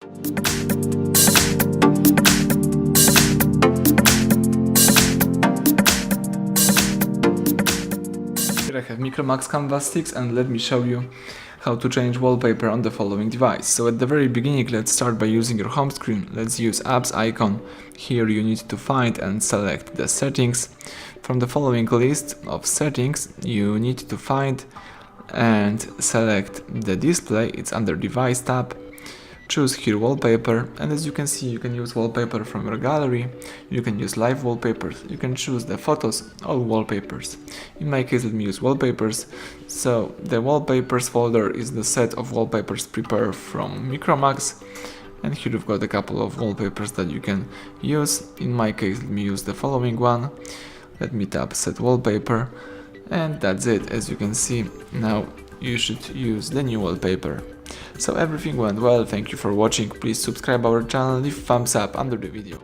Here I have MICROMAX Canvas sticks, and let me show you how to change wallpaper on the following device. So at the very beginning, let's start by using your home screen. Let's use apps icon. Here you need to find and select the settings. From the following list of settings, you need to find and select the display. It's under device tab. Choose here wallpaper, and as you can see, you can use wallpaper from your gallery, you can use live wallpapers, you can choose the photos, all wallpapers. In my case, let me use wallpapers. So the wallpapers folder is the set of wallpapers prepared from MICROMAX, and here you've got a couple of wallpapers that you can use. In my case, let me use the following one. Let me tap set wallpaper, and that's it. As you can see, now you should use the new wallpaper. So everything went well, thank you for watching, please subscribe our channel, leave thumbs up under the video.